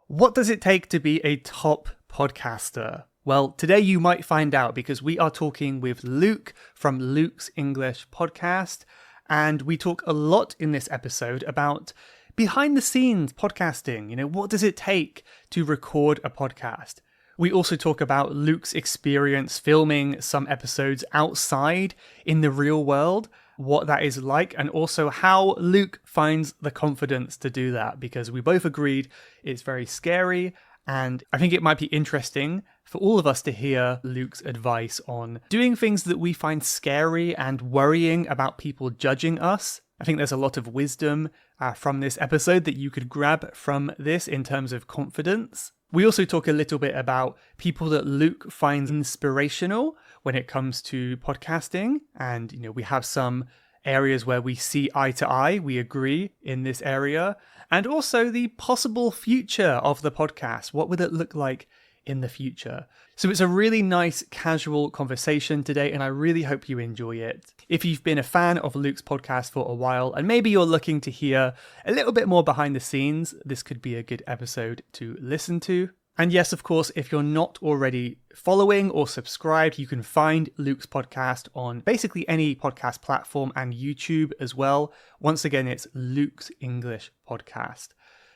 What does it take to be a top podcaster? Well, today you might find out because we are talking with Luke from Luke's English podcast. And we talk a lot in this episode about behind the scenes podcasting. What does it take to record a podcast? We also talk about Luke's experience filming some episodes outside in the real world, what that is like, and also how Luke finds the confidence to do that, because we both agreed it's very scary, and I think it might be interesting for all of us to hear Luke's advice on doing things that we find scary and worrying about people judging us. I think there's a lot of wisdom from this episode that you could grab from this in terms of confidence. We also talk a little bit about people that Luke finds inspirational when it comes to podcasting. And, we have some areas where we see eye to eye. We agree in this area. And also the possible future of the podcast. What would it look like in the future? So it's a really nice casual conversation today, and I really hope you enjoy it. If you've been a fan of Luke's podcast for a while, and maybe you're looking to hear a little bit more behind the scenes, this could be a good episode to listen to. And yes, of course, if you're not already following or subscribed, you can find Luke's podcast on basically any podcast platform and YouTube as well. Once again, it's Luke's English podcast.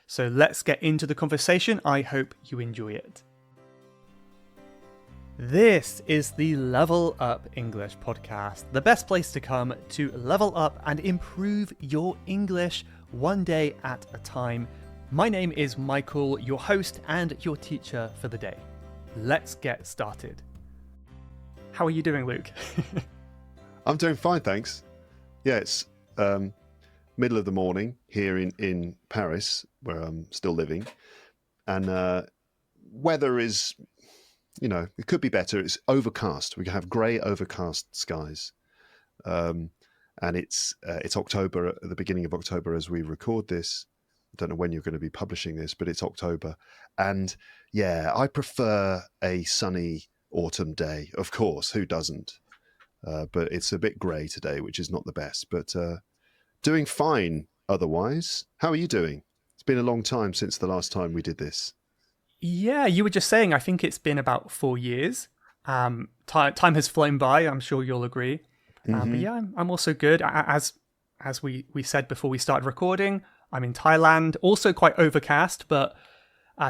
So let's get into the conversation. I hope you enjoy it. This is the Level Up English podcast, the best place to come to level up and improve your English one day at a time. My name is Michael, your host and your teacher for the day. Let's get started. How are you doing, Luke? I'm doing fine, thanks. Yeah, it's middle of the morning here in Paris, where I'm still living. And weather is... it could be better. It's overcast. We have grey, overcast skies, and it's October, at the beginning of October as we record this. I don't know when you're going to be publishing this, but it's October, and yeah, I prefer a sunny autumn day. Of course, who doesn't? But it's a bit grey today, which is not the best. But doing fine otherwise. How are you doing? It's been a long time since the last time we did this. Yeah, you were just saying, I think it's been about 4 years. Time has flown by, I'm sure you'll agree. But yeah, I'm also good. As we said before we started recording, I'm in Thailand, also quite overcast, but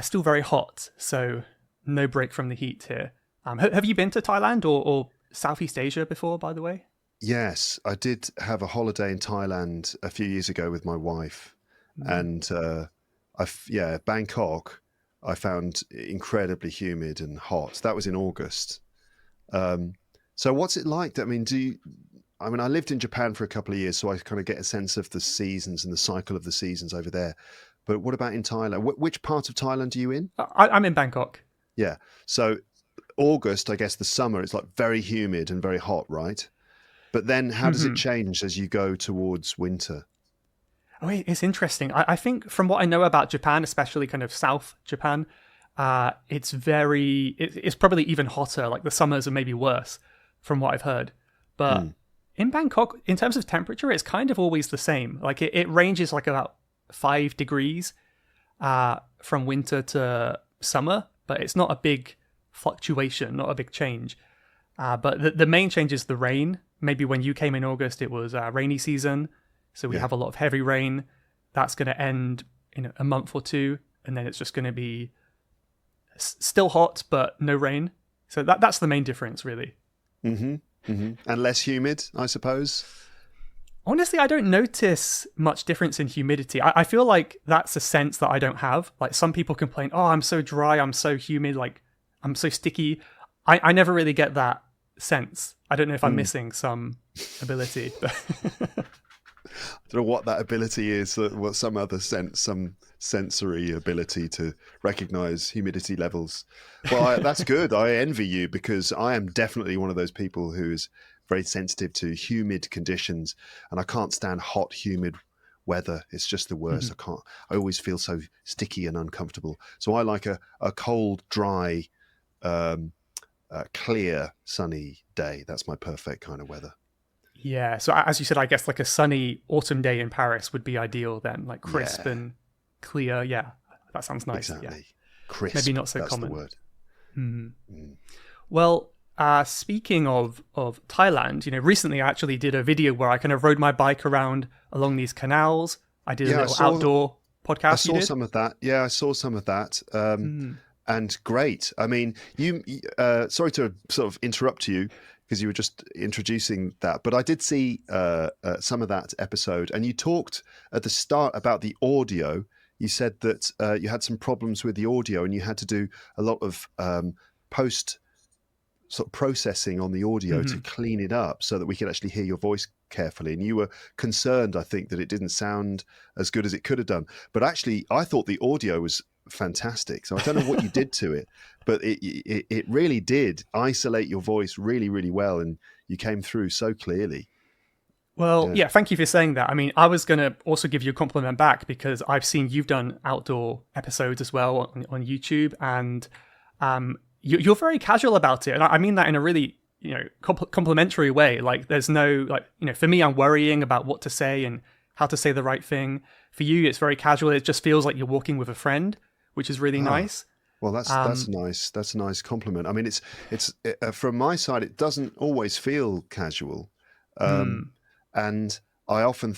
still very hot. So no break from the heat here. Have you been to Thailand or Southeast Asia before, by the way? Yes, I did have a holiday in Thailand a few years ago with my wife. And Bangkok, I found incredibly humid and hot. That was in August. So what's it like? I mean, I lived in Japan for a couple of years, so I kind of get a sense of the seasons and the cycle of the seasons over there. But what about in Thailand? Which part of Thailand are you in? I'm in Bangkok. Yeah. So August, I guess the summer, it's like very humid and very hot, right? But then how does it change as you go towards winter? Oh, it's interesting. I think from what I know about Japan, especially kind of South Japan, it's probably even hotter. Like the summers are maybe worse from what I've heard. But in Bangkok, in terms of temperature, it's kind of always the same. Like it ranges like about 5 degrees from winter to summer, but it's not a big fluctuation, not a big change. But the main change is the rain. Maybe when you came in August, it was rainy season. So we have a lot of heavy rain. That's going to end in a month or two, and then it's just going to be still hot, but no rain. So that's the main difference, really. And less humid, I suppose? Honestly, I don't notice much difference in humidity. I feel like that's a sense that I don't have. Like some people complain, oh, I'm so dry, I'm so humid, like I'm so sticky. I never really get that sense. I don't know if I'm missing some ability. I don't know what that ability is, what some other sense, some sensory ability to recognize humidity levels. Well, that's good. I envy you because I am definitely one of those people who is very sensitive to humid conditions, and I can't stand hot, humid weather. It's just the worst. I always feel so sticky and uncomfortable. So I like a cold, dry, clear, sunny day. That's my perfect kind of weather. Yeah, so as you said, I guess like a sunny autumn day in Paris would be ideal then, like crisp and clear. Yeah, That sounds nice. Exactly. Yeah. Crisp. Maybe not so that's common. The word. Well, speaking of Thailand, recently I actually did a video where I kind of rode my bike around along these canals. I did a little outdoor podcast. I saw some of that. Yeah, I saw some of that. And great. I mean, you. Sorry to sort of interrupt you because you were just introducing that, but I did see some of that episode, and you talked at the start about the audio. You said that you had some problems with the audio, and you had to do a lot of post sort of processing on the audio to clean it up so that we could actually hear your voice carefully. And you were concerned, I think, that it didn't sound as good as it could have done. But actually, I thought the audio was fantastic. So I don't know what you did to it, but it really did isolate your voice really, really well. And you came through so clearly. Well, yeah, thank you for saying that. I mean, I was going to also give you a compliment back because I've seen you've done outdoor episodes as well on YouTube, and you're very casual about it. And I mean that in a really, complimentary way. Like there's no, for me, I'm worrying about what to say and how to say the right thing. For you, it's very casual. It just feels like you're walking with a friend, which is really nice. Well, that's nice. That's a nice compliment. I mean, it's from my side, it doesn't always feel casual. And I often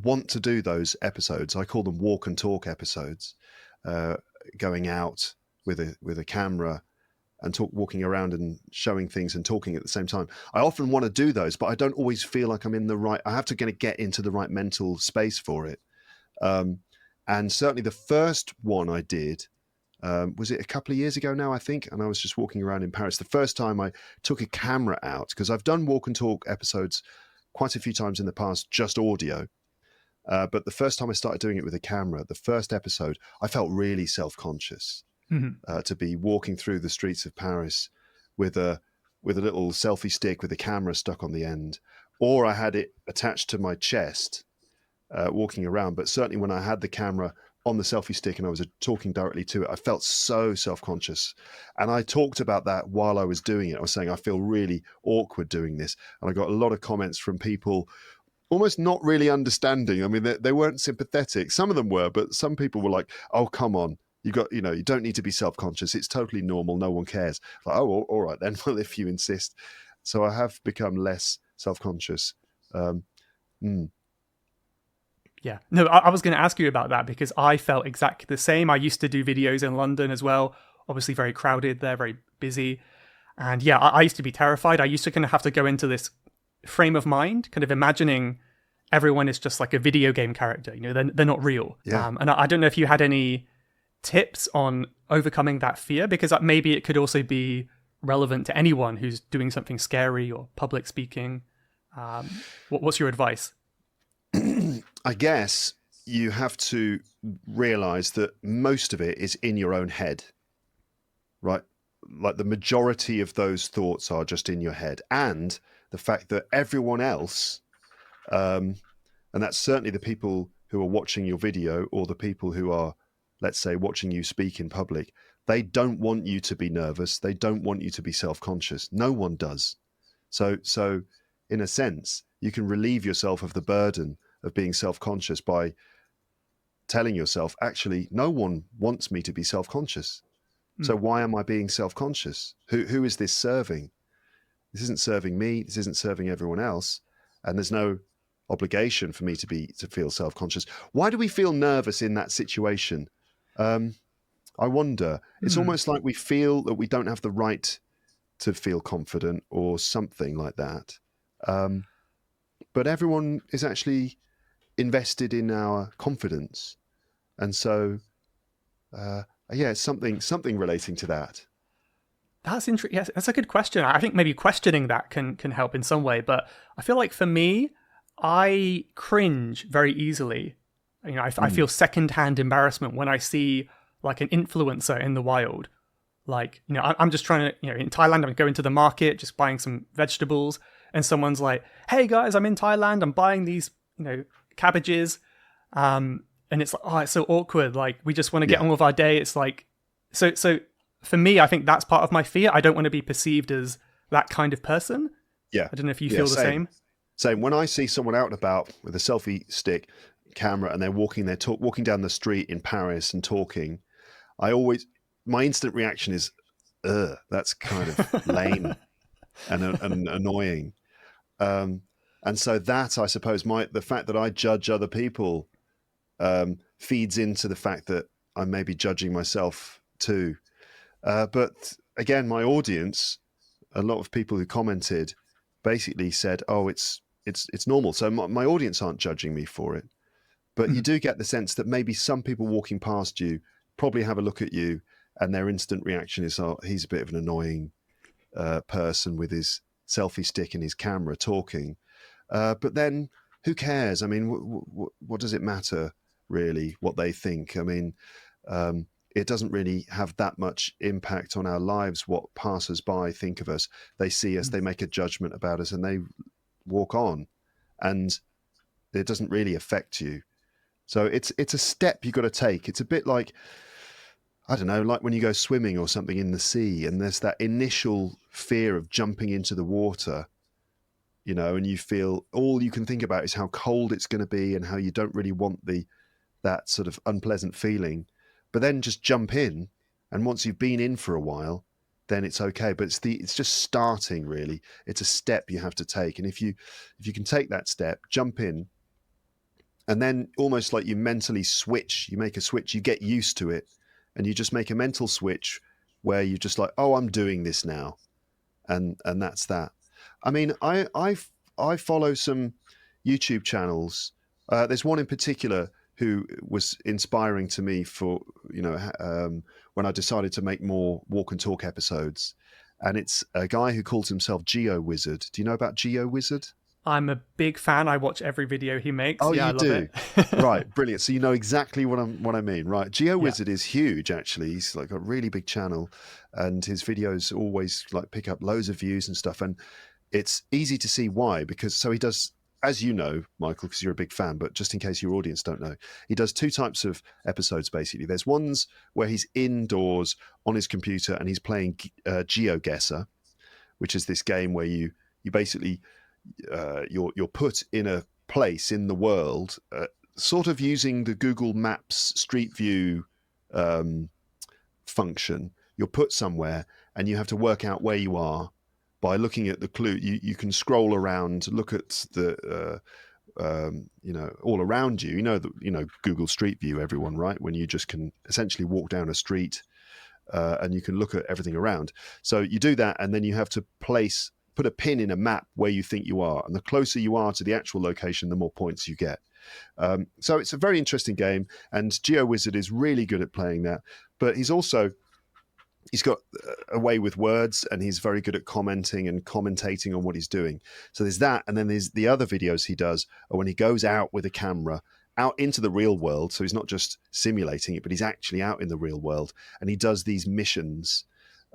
want to do those episodes. I call them walk and talk episodes, going out with a camera and walking around and showing things and talking at the same time. I often want to do those, but I don't always feel like I'm in the right. I have to get into the right mental space for it. And certainly the first one I did, was it a couple of years ago now, I think? And I was just walking around in Paris. The first time I took a camera out, because I've done walk and talk episodes quite a few times in the past, just audio. But the first time I started doing it with a camera, the first episode, I felt really self-conscious to be walking through the streets of Paris with a little selfie stick with a camera stuck on the end, or I had it attached to my chest, walking around. But certainly when I had the camera on the selfie stick and I was talking directly to it, I felt so self-conscious. And I talked about that while I was doing it. I was saying, I feel really awkward doing this. And I got a lot of comments from people almost not really understanding. I mean, they weren't sympathetic. Some of them were, but some people were like, oh, come on. You don't need to be self-conscious. It's totally normal. No one cares. Like, oh, all right then. Well, if you insist. So I have become less self-conscious. Yeah. No, I was going to ask you about that because I felt exactly the same. I used to do videos in London as well. Obviously very crowded there, very busy. And yeah, I used to be terrified. I used to kind of have to go into this frame of mind, kind of imagining everyone is just like a video game character. They're not real. Yeah. And I don't know if you had any tips on overcoming that fear, because maybe it could also be relevant to anyone who's doing something scary or public speaking. What's your advice? I guess you have to realize that most of it is in your own head, right? Like the majority of those thoughts are just in your head, and the fact that everyone else, and that's certainly the people who are watching your video or the people who are, let's say, watching you speak in public, they don't want you to be nervous. They don't want you to be self-conscious. No one does. So in a sense, you can relieve yourself of the burden of being self-conscious by telling yourself, actually, no one wants me to be self-conscious. So why am I being self-conscious? Who is this serving? This isn't serving me. This isn't serving everyone else. And there's no obligation for me to feel self-conscious. Why do we feel nervous in that situation? I wonder. It's almost like we feel that we don't have the right to feel confident or something like that. But everyone is actually invested in our confidence. And so, it's something relating to that. That's interesting. Yes, that's a good question. I think maybe questioning that can help in some way. But I feel like for me, I cringe very easily. I feel secondhand embarrassment when I see like an influencer in the wild. Like, I'm just trying to, in Thailand, I'm going to the market, just buying some vegetables. And someone's like, hey guys, I'm in Thailand. I'm buying these, cabbages. And it's like, oh, it's so awkward. Like, we just want to get on with our day. It's like, so for me, I think that's part of my fear. I don't want to be perceived as that kind of person. Yeah. I don't know if you feel the same. Same. When I see someone out and about with a selfie stick, camera and they're walking down the street in Paris and talking, my instant reaction is, that's kind of lame and annoying. And so that, I suppose, the fact that I judge other people feeds into the fact that I may be judging myself too. But again, my audience, a lot of people who commented basically said, oh, it's normal. So my audience aren't judging me for it. But you do get the sense that maybe some people walking past you probably have a look at you and their instant reaction is, oh, he's a bit of an annoying person with his selfie stick and his camera talking. But then who cares? I mean, what does it matter, really, what they think? I mean, it doesn't really have that much impact on our lives, what passers-by think of us. They see us, they make a judgment about us, and they walk on. And it doesn't really affect you. So it's a step you've got to take. It's a bit like, I don't know, like when you go swimming or something in the sea, and there's that initial fear of jumping into the water, you know, and you feel all you can think about is how cold it's going to be and how you don't really want that sort of unpleasant feeling. But then just jump in, and once you've been in for a while, then it's okay. But it's just starting, really. It's a step you have to take, and if you can take that step, jump in, and then almost like you mentally switch, you make a switch, you get used to it, and you just make a mental switch where you're just like, oh, I'm doing this now, and that's that. I mean, I follow some YouTube channels. There's one in particular who was inspiring to me for, you know, when I decided to make more walk and talk episodes. And it's a guy who calls himself GeoWizard. Do you know about GeoWizard? I'm a big fan. I watch every video he makes. Oh, yeah, I you love do? it. Right, brilliant. So you know exactly what I mean, right? GeoWizard is huge, actually. He's like a really big channel, and his videos always like pick up loads of views and stuff. And it's easy to see why, because so he does, as you know, Michael, because you're a big fan, but just in case your audience don't know, he does two types of episodes, basically. There's ones where he's indoors on his computer and he's playing GeoGuessr, which is this game where you basically, you're put in a place in the world, sort of using the Google Maps Street View function. You're put somewhere and you have to work out where you are by looking at the clue. You can scroll around, look at the you know, all around you. You know Google Street View, everyone, right? When you just can essentially walk down a street and you can look at everything around. So you do that, and then you have to put a pin in a map where you think you are, and the closer you are to the actual location, the more points you get. So it's a very interesting game, and GeoWizard is really good at playing that. But he's got a way with words, and he's very good at commenting and commentating on what he's doing. So there's that, and then there's the other videos he does are when he goes out with a camera out into the real world. So he's not just simulating it, but he's actually out in the real world, and he does these missions.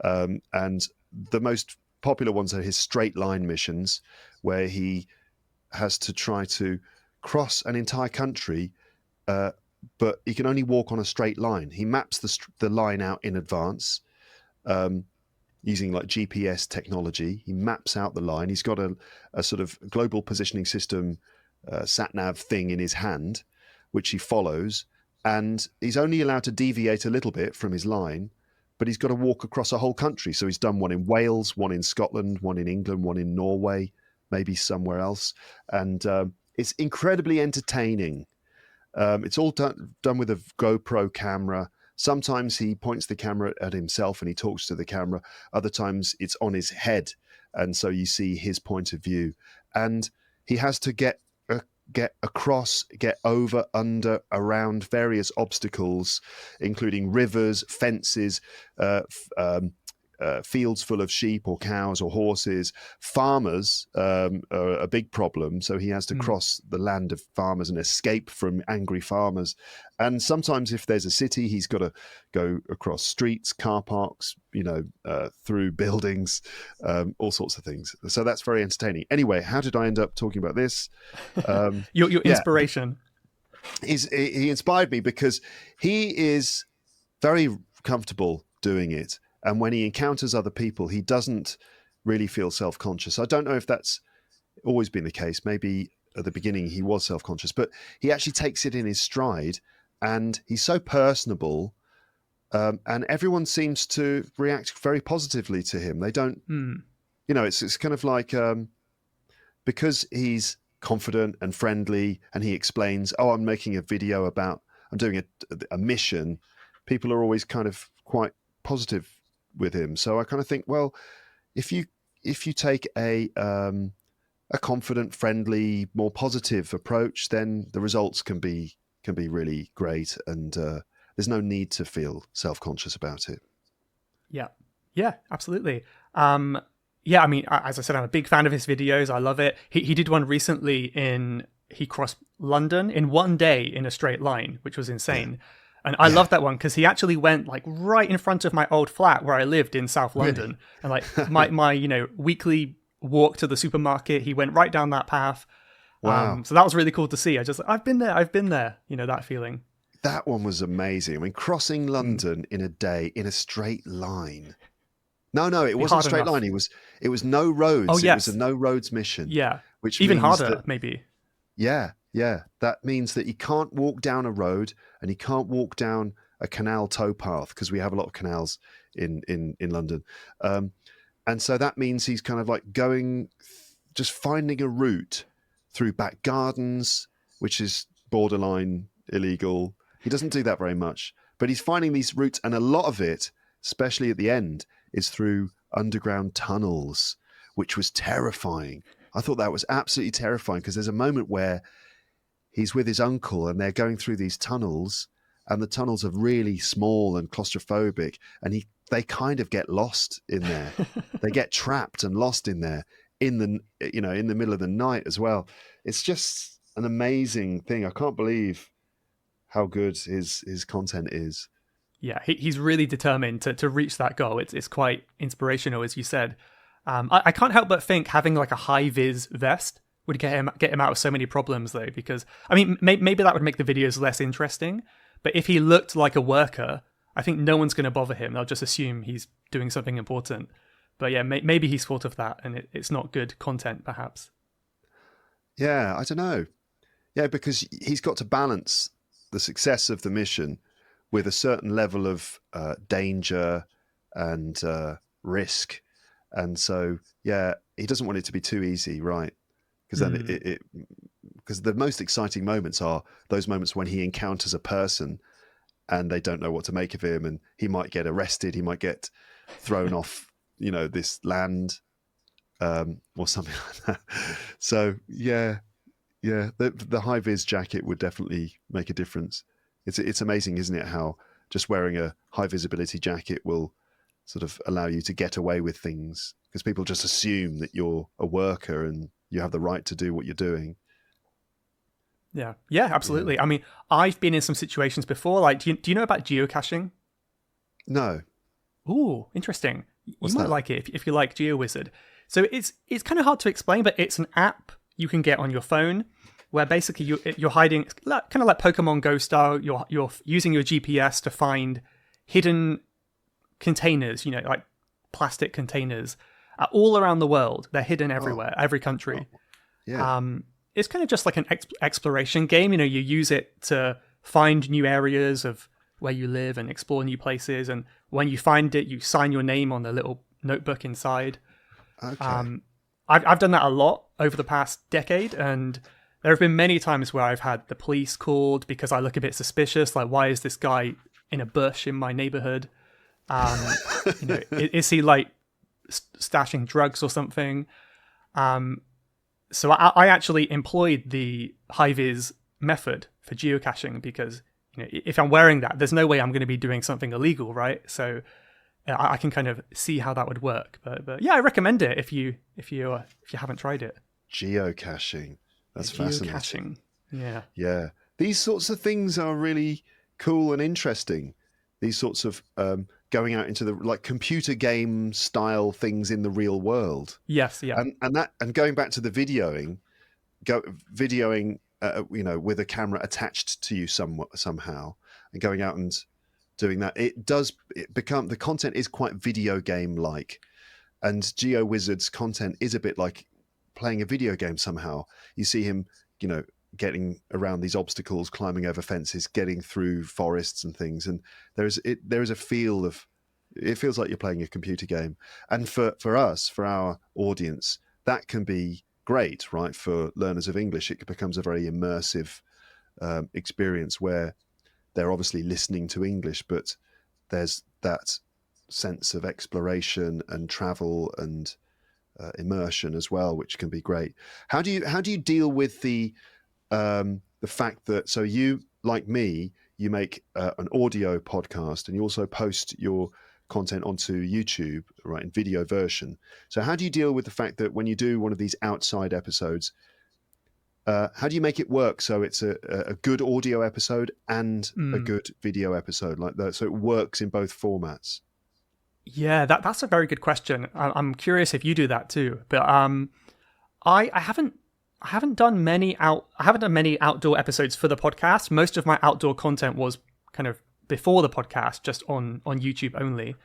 And the most popular ones are his straight line missions, where he has to try to cross an entire country, but he can only walk on a straight line. He maps the line out in advance, using like GPS technology. He maps out the line. He's got a sort of global positioning system, sat-nav thing in his hand, which he follows, and he's only allowed to deviate a little bit from his line, but he's got to walk across a whole country. So he's done one in Wales, one in Scotland, one in England, one in Norway, maybe somewhere else. And it's incredibly entertaining. It's all done with a GoPro camera. Sometimes he points the camera at himself and he talks to the camera. Other times it's on his head, and so you see his point of view. And he has to get across, get over, under, around various obstacles, including rivers, fences, fields full of sheep or cows or horses. Farmers are a big problem, so he has to cross the land of farmers and escape from angry farmers. And sometimes if there's a city, he's got to go across streets, car parks, through buildings, all sorts of things. So that's very entertaining. Anyway, how did I end up talking about this? Your inspiration. He inspired me because he is very comfortable doing it. And when he encounters other people, he doesn't really feel self-conscious. I don't know if that's always been the case. Maybe at the beginning he was self-conscious, but he actually takes it in his stride, and he's so personable, and everyone seems to react very positively to him. They don't, it's kind of like because he's confident and friendly, and he explains, "Oh, I'm making a video about, I'm doing a mission." People are always kind of quite positive with him. So I kind of think, well, if you take a confident, friendly, more positive approach, then the results can be really great, and there's no need to feel self-conscious about it. Yeah, absolutely. Yeah, I mean, as I said, I'm a big fan of his videos. I love it. He did one recently he crossed London in one day in a straight line, which was insane. Yeah. And I love that one because he actually went like right in front of my old flat where I lived in South London. Really? And like my weekly walk to the supermarket, he went right down that path. Wow. So that was really cool to see. I've been there, that feeling. That one was amazing. I mean, crossing London in a day in a straight line. No, it wasn't a straight line. It was no roads. Oh, yes. It was a no roads mission. Yeah. Which even means harder, maybe. Yeah. That means that he can't walk down a road, and he can't walk down a canal towpath, because we have a lot of canals in London. And so that means he's kind of like just finding a route through back gardens, which is borderline illegal. He doesn't do that very much, but he's finding these routes, and a lot of it, especially at the end, is through underground tunnels, which was terrifying. I thought that was absolutely terrifying, because there's a moment where he's with his uncle and they're going through these tunnels, and the tunnels are really small and claustrophobic, and they kind of get lost in there. They get trapped and lost in there in the middle of the night as well. It's just an amazing thing. I can't believe how good his content is. Yeah, he's really determined to reach that goal. It's quite inspirational, as you said. I can't help but think having like a high-vis vest would get him out of so many problems, though, because, I mean, maybe that would make the videos less interesting, but if he looked like a worker, I think no one's going to bother him. They'll just assume he's doing something important. But yeah, maybe he's thought of that, and it's not good content, perhaps. Yeah, I don't know. Yeah, because he's got to balance the success of the mission with a certain level of danger and risk. And so, yeah, he doesn't want it to be too easy, right? Because then because the most exciting moments are those moments when he encounters a person and they don't know what to make of him, and he might get arrested, he might get thrown off, this land, or something like that. So yeah, the high vis jacket would definitely make a difference. It's amazing, isn't it, how just wearing a high visibility jacket will sort of allow you to get away with things, because people just assume that you're a worker and you have the right to do what you're doing. Yeah, absolutely. Yeah. I mean, I've been in some situations before. Like, do you know about geocaching? No. Ooh, interesting. What's you might that? like it if you like GeoWizard. So it's kind of hard to explain, but it's an app you can get on your phone where basically you're hiding, kind of like Pokemon Go style. You're using your GPS to find hidden containers, like plastic containers, all around the world. They're hidden everywhere, every country. Oh. Yeah. It's kind of just like an exploration game. You use it to find new areas of where you live and explore new places. And when you find it, you sign your name on the little notebook inside. Okay. I've done that a lot over the past decade, and there have been many times where I've had the police called because I look a bit suspicious. Like, why is this guy in a bush in my neighborhood? Is he like stashing drugs or something? So I actually employed the high-vis method for geocaching because if I'm wearing that, there's no way I'm going to be doing something illegal, right? So I can kind of see how that would work. But yeah, I recommend it if you haven't tried it. Geocaching, that's fascinating. Yeah. These sorts of things are really cool and interesting. These sorts of going out into the like computer game style things in the real world. Yes, yeah. And going back to the videoing with a camera attached to you somehow, and going out and doing that, the content is quite video game like, and GeoWizard's content is a bit like playing a video game somehow. You see him getting around these obstacles, climbing over fences, getting through forests and things. And there is a feel of, it feels like you're playing a computer game. And for us, for our audience, that can be great, right? For learners of English, it becomes a very immersive experience where they're obviously listening to English, but there's that sense of exploration and travel and immersion as well, which can be great. How do you deal with the fact that, so you, like me, you make an audio podcast and you also post your content onto YouTube, right, in video version. So how do you deal with the fact that when you do one of these outside episodes, how do you make it work so it's a good audio episode and a good video episode like that, so it works in both formats? Yeah, that's a very good question. I'm curious if you do that too. But I haven't done many outdoor episodes for the podcast. Most of my outdoor content was kind of before the podcast, just on YouTube only.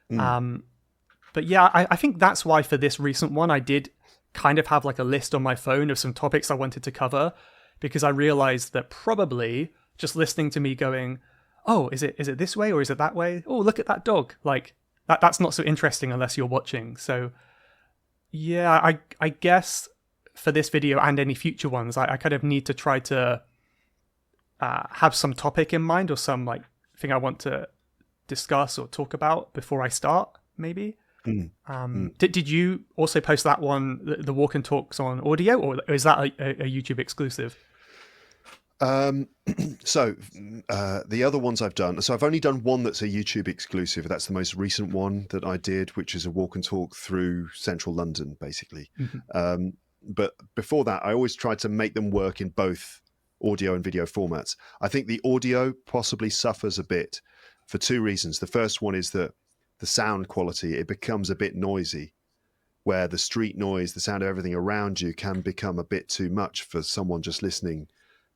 But yeah, I think that's why for this recent one, I did kind of have like a list on my phone of some topics I wanted to cover, because I realized that probably just listening to me going, oh, is it this way or is it that way? Oh, look at that dog. Like that's not so interesting unless you're watching. So yeah, I guess for this video and any future ones, I kind of need to try to have some topic in mind or some like thing I want to discuss or talk about before I start, maybe. Did you also post that one, the walk and talks, on audio, or is that a YouTube exclusive? So the other ones I've done, so I've only done one that's a YouTube exclusive. That's the most recent one that I did, which is a walk and talk through central London, basically. But before that, I always tried to make them work in both audio and video formats. I think the audio possibly suffers a bit for two reasons. The first one is that the sound quality, it becomes a bit noisy, where the street noise, the sound of everything around you can become a bit too much for someone just listening,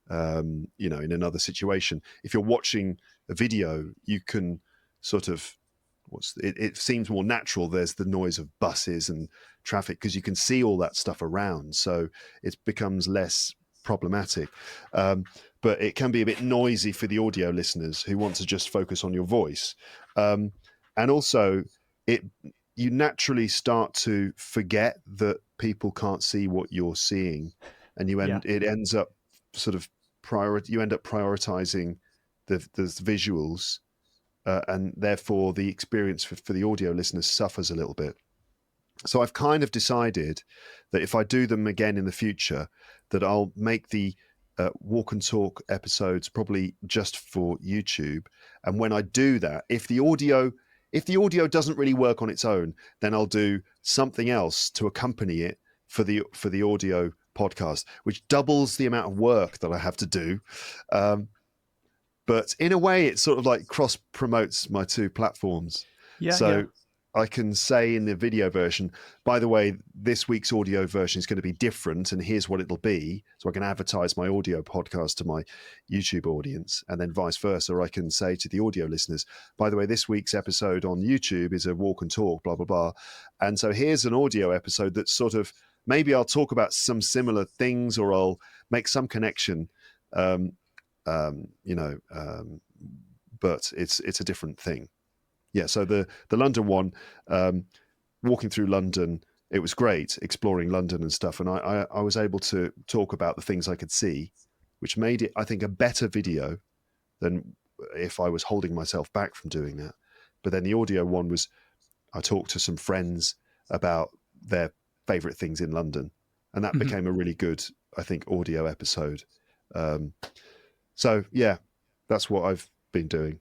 in another situation. If you're watching a video, you can sort of, it seems more natural. There's the noise of buses and traffic because you can see all that stuff around. So it becomes less problematic. But it can be a bit noisy for the audio listeners who want to just focus on your voice. And also, you naturally start to forget that people can't see what you're seeing, and it ends up sort of you end up prioritizing the visuals, and therefore the experience for the audio listeners suffers a little bit. So I've kind of decided that if I do them again in the future, that I'll make the walk and talk episodes probably just for YouTube. And when I do that, if the audio doesn't really work on its own, then I'll do something else to accompany it for the audio podcast, which doubles the amount of work that I have to do. But in a way, it sort of like cross promotes my two platforms. I can say in the video version, by the way, this week's audio version is going to be different, and here's what it'll be. So I can advertise my audio podcast to my YouTube audience, and then vice versa. Or I can say to the audio listeners, by the way, this week's episode on YouTube is a walk and talk, blah, blah, blah. And so here's an audio episode that's sort of, maybe I'll talk about some similar things, or I'll make some connection, but it's a different thing. Yeah, so the London one, walking through London, it was great exploring London and stuff. And I was able to talk about the things I could see, which made it, I think, a better video than if I was holding myself back from doing that. But then the audio one was, I talked to some friends about their favorite things in London. And that became a really good, I think, audio episode. So, yeah, that's what I've been doing.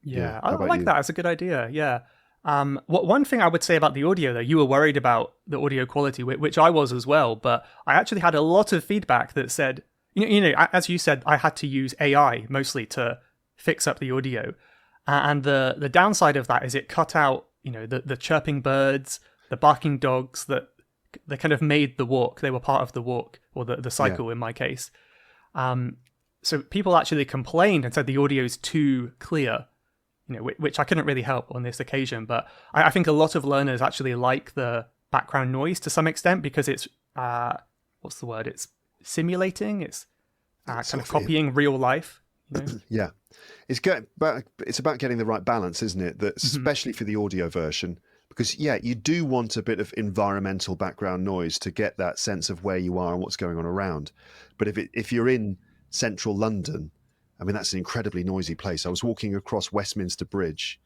Yeah, I like that. That's a good idea. Yeah. One thing I would say about the audio, though, you were worried about the audio quality, which I was as well. But I actually had a lot of feedback that said, as you said, I had to use AI mostly to fix up the audio. And the downside of that is it cut out, the chirping birds, the barking dogs that they kind of made the walk. They were part of the walk, or the cycle in my case. So people actually complained and said the audio is too clear. Which I couldn't really help on this occasion, but I think a lot of learners actually like the background noise to some extent because it's what's the word? It's simulating. It's kind of Softly. copying real life. Yeah, it's about getting the right balance, isn't it? That especially for the audio version, because you do want a bit of environmental background noise to get that sense of where you are and what's going on around. But if you're in central London, I mean, that's an incredibly noisy place. I was walking across Westminster Bridge,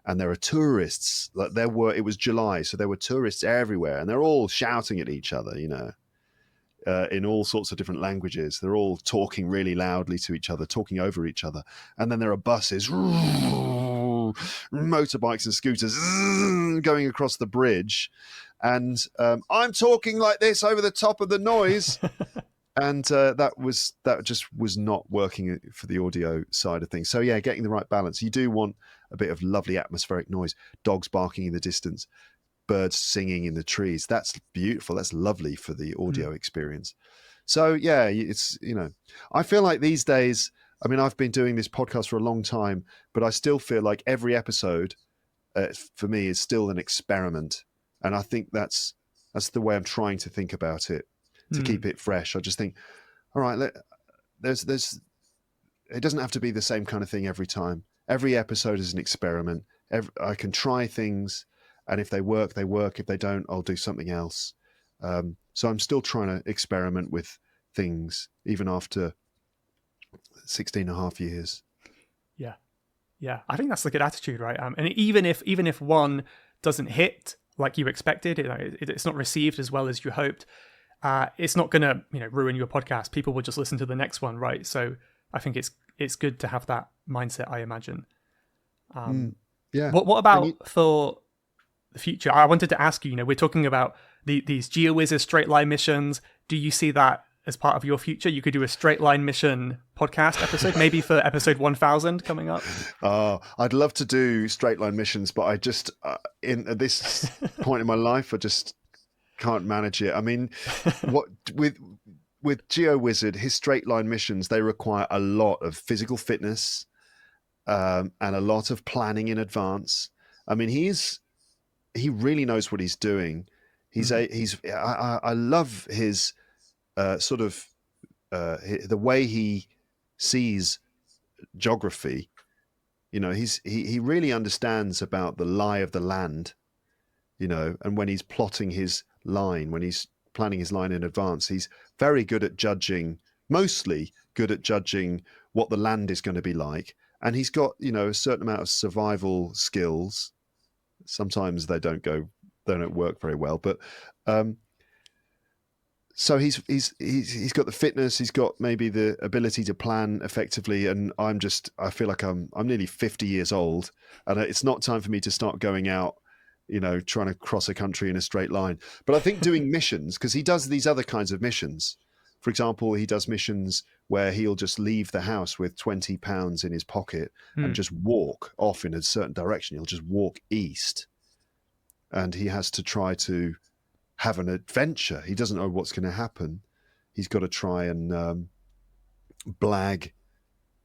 and there are tourists. It was July, so there were tourists everywhere, and they're all shouting at each other, in all sorts of different languages. They're all talking really loudly to each other, talking over each other. And then there are buses, motorbikes and scooters going across the bridge. And I'm talking like this over the top of the noise. And that just was not working for the audio side of things. So getting the right balance. You do want a bit of lovely atmospheric noise, dogs barking in the distance, birds singing in the trees. That's beautiful. That's lovely for the audio experience. So it's, I feel like these days, I mean, I've been doing this podcast for a long time, but I still feel like every episode for me is still an experiment. And I think that's the way I'm trying to think about it, to keep it fresh. I just think, all right, there's it doesn't have to be the same kind of thing every time. Every episode is an experiment. I can try things, and if they work, they work. If they don't, I'll do something else. So I'm still trying to experiment with things, even after 16 and a half years. Yeah. I think that's a good attitude, right? And even if one doesn't hit like you expected, it's not received as well as you hoped, it's not going to ruin your podcast. People will just listen to the next one, right? So I think it's good to have that mindset, I imagine. Yeah. What about for the future? I wanted to ask you, we're talking about these GeoWizard straight line missions. Do you see that as part of your future? You could do a straight line mission podcast episode, maybe for episode 1000 coming up. I'd love to do straight line missions, but I just, at this point in my life, I just can't manage it. I mean, with GeoWizard, his straight line missions, they require a lot of physical fitness and a lot of planning in advance. I mean, he really knows what he's doing. I love his sort of the way he sees geography. He really understands about the lie of the land, and when he's plotting his line, when he's planning his line in advance, he's very good at mostly good at judging what the land is going to be like. And he's got, a certain amount of survival skills. Sometimes they don't work very well, but so he's got the fitness, he's got maybe the ability to plan effectively, and I feel like I'm nearly 50 years old, and it's not time for me to start going out, trying to cross a country in a straight line. But I think doing missions, because he does these other kinds of missions. For example, he does missions where he'll just leave the house with £20 in his pocket and just walk off in a certain direction. He'll just walk east, and he has to try to have an adventure. He doesn't know what's going to happen. He's got to try and blag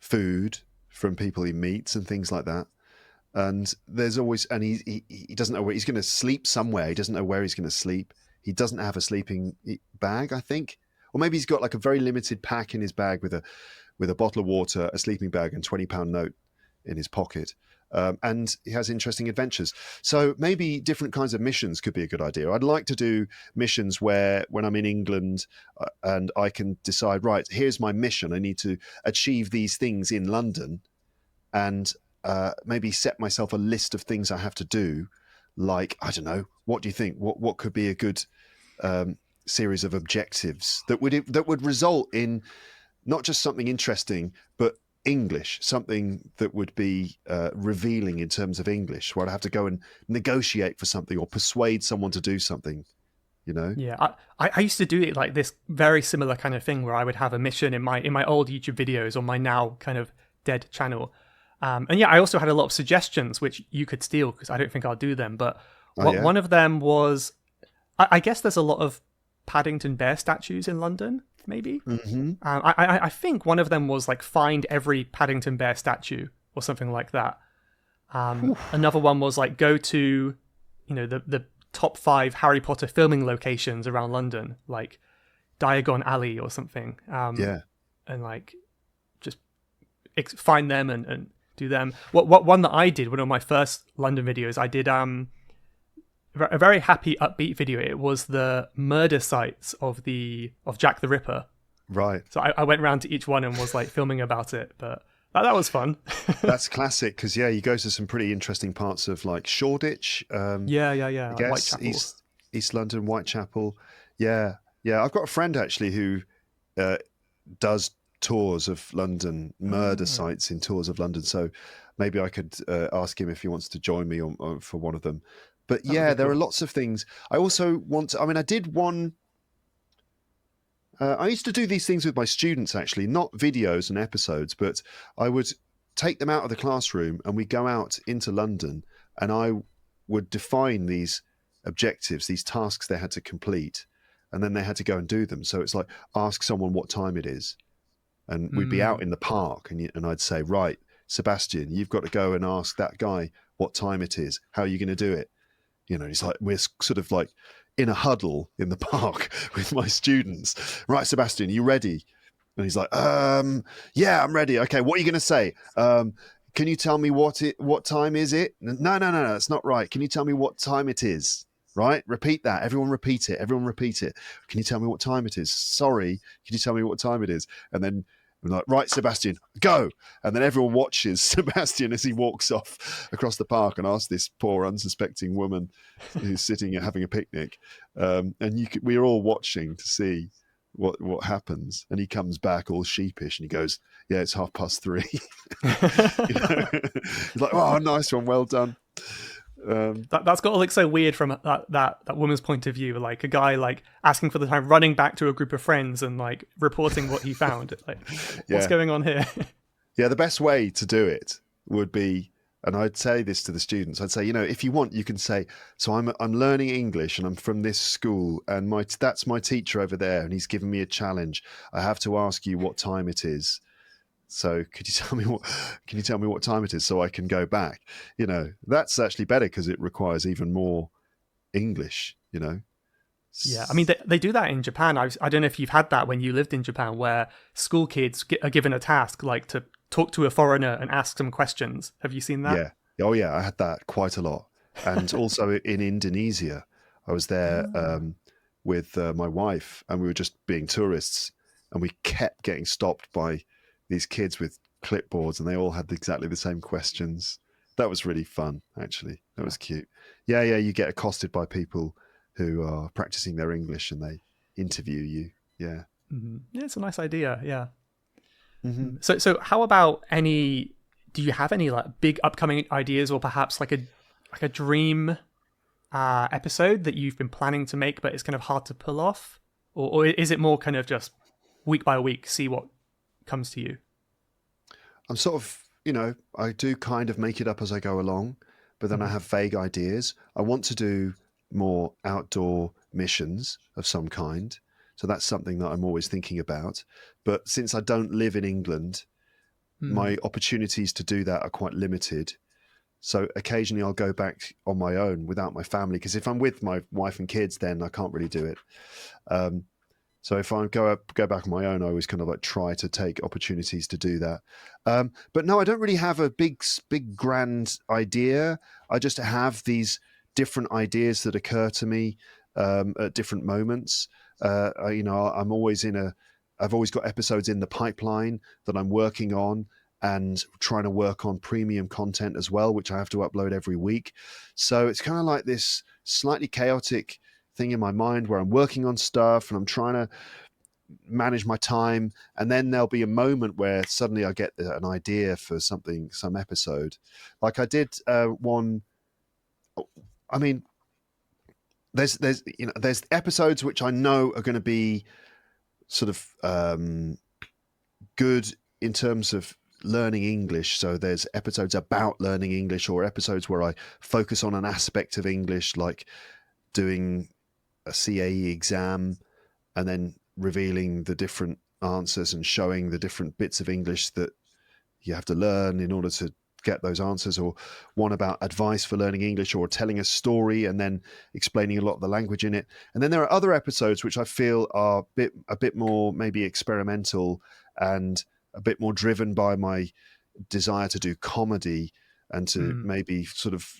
food from people he meets and things like that. And there's always, and he doesn't know where he's going to sleep somewhere. He doesn't know where he's going to sleep. He doesn't have a sleeping bag, I think. Or maybe he's got like a very limited pack in his bag with a bottle of water, a sleeping bag, and £20 note in his pocket. And he has interesting adventures. So maybe different kinds of missions could be a good idea. I'd like to do missions where when I'm in England and I can decide, right, here's my mission. I need to achieve these things in London, and maybe set myself a list of things I have to do. Like, I don't know, what do you think? What could be a good series of objectives that would result in not just something interesting, but English, something that would be revealing in terms of English, where I'd have to go and negotiate for something or persuade someone to do something, Yeah, I used to do it like this very similar kind of thing, where I would have a mission in my old YouTube videos on my now kind of dead channel. And I also had a lot of suggestions which you could steal, because I don't think I'll do them. But one of them was, I guess there's a lot of Paddington Bear statues in London, maybe. Mm-hmm. I think one of them was like find every Paddington Bear statue or something like that. Another one was like go to, the top 5 Harry Potter filming locations around London. Like, Diagon Alley or something. Yeah. And like just find them and do them. What one that I did, one of my first London videos, I did a very happy, upbeat video. It was the murder sites of Jack the Ripper. Right. So I went around to each one and was like filming about it, but that was fun. That's classic because you go to some pretty interesting parts of like Shoreditch. Yeah. I Like guess Whitechapel. East London, Whitechapel. Yeah. I've got a friend actually who does tours of London, murder sites in tours of London. So maybe I could ask him if he wants to join me on for one of them. But yeah, there are lots of things. I also I did one. I used to do these things with my students, actually, not videos and episodes, but I would take them out of the classroom and we go out into London and I would define these objectives, these tasks they had to complete, and then they had to go and do them. So it's like, ask someone what time it is. And we'd be out in the park and I'd say, right, Sebastian, you've got to go and ask that guy what time it is. How are you going to do it? He's like, we're sort of like in a huddle in the park with my students. Right, Sebastian, you ready? And he's like, yeah, I'm ready. Okay, what are you going to say? Can you tell me what time is it? No, that's not right. Can you tell me what time it is? Right? Repeat that. Everyone repeat it. Can you tell me what time it is? Sorry. Can you tell me what time it is? And then I'm like, right, Sebastian, go. And then everyone watches Sebastian as he walks off across the park and asks this poor unsuspecting woman who's sitting and having a picnic. And we're all watching to see what happens. And he comes back all sheepish and he goes, yeah, it's 3:30. He's like, oh, nice one. Well done. That's got to look so weird from that woman's point of view, like a guy like asking for the time, running back to a group of friends and like reporting what he found. Like, what's going on here? Yeah, the best way to do it would be, and I'd say this to the students, I'd say, if you want, you can say, so I'm learning English and I'm from this school and that's my teacher over there and he's given me a challenge. I have to ask you what time it is. So can you tell me what time it is so I can go back? That's actually better because it requires even more English, Yeah, I mean, they do that in Japan. I don't know if you've had that when you lived in Japan, where school kids are given a task like to talk to a foreigner and ask some questions. Have you seen that? Yeah. Oh yeah, I had that quite a lot. And also in Indonesia, I was there with my wife and we were just being tourists and we kept getting stopped by these kids with clipboards and they all had exactly the same questions. That was really fun, actually. That was cute. Yeah, you get accosted by people who are practicing their English and they interview you. Yeah. Mm-hmm. Yeah, it's a nice idea. Yeah. Mm-hmm. So how about do you have any like big upcoming ideas or perhaps like a dream episode that you've been planning to make but it's kind of hard to pull off? Or is it more kind of just week by week, see what comes to you? I'm sort of, I do kind of make it up as I go along, but then I have vague ideas. I want to do more outdoor missions of some kind. So that's something that I'm always thinking about. But since I don't live in England, my opportunities to do that are quite limited. So occasionally I'll go back on my own without my family, because if I'm with my wife and kids, then I can't really do it. So if I go back on my own, I always kind of like try to take opportunities to do that. But no, I don't really have a big grand idea. I just have these different ideas that occur to me at different moments. I'm always I've always got episodes in the pipeline that I'm working on and trying to work on premium content as well, which I have to upload every week. So it's kind of like this slightly chaotic thing in my mind where I'm working on stuff and I'm trying to manage my time, and then there'll be a moment where suddenly I get an idea for some episode. Like I did one. I mean, there's episodes which I know are going to be sort of good in terms of learning English. So there's episodes about learning English, or episodes where I focus on an aspect of English, like doing a CAE exam and then revealing the different answers and showing the different bits of English that you have to learn in order to get those answers, or one about advice for learning English, or telling a story and then explaining a lot of the language in it. And then there are other episodes which I feel are a bit more maybe experimental and a bit more driven by my desire to do comedy and to maybe sort of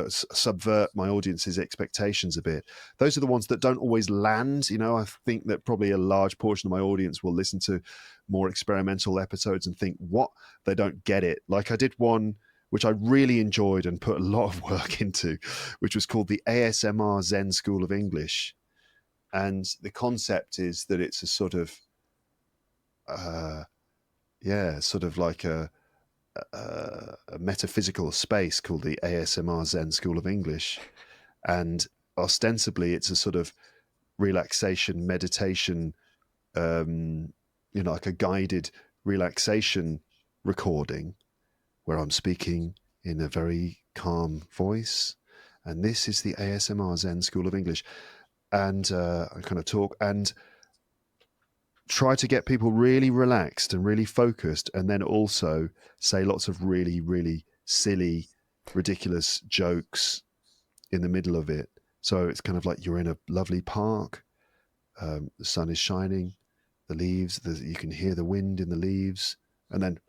subvert my audience's expectations a bit. Those are the ones that don't always land. I think that probably a large portion of my audience will listen to more experimental episodes and think, what? They don't get it. Like I did one which I really enjoyed and put a lot of work into, which was called the ASMR Zen School of English. And the concept is that it's a sort of, sort of like a metaphysical space called the ASMR Zen School of English. And ostensibly it's a sort of relaxation, meditation, like a guided relaxation recording where I'm speaking in a very calm voice. And this is the ASMR Zen School of English. And I kind of talk and try to get people really relaxed and really focused, and then also say lots of really, really silly, ridiculous jokes in the middle of it. So it's kind of like you're in a lovely park. The sun is shining, the leaves, you can hear the wind in the leaves, and then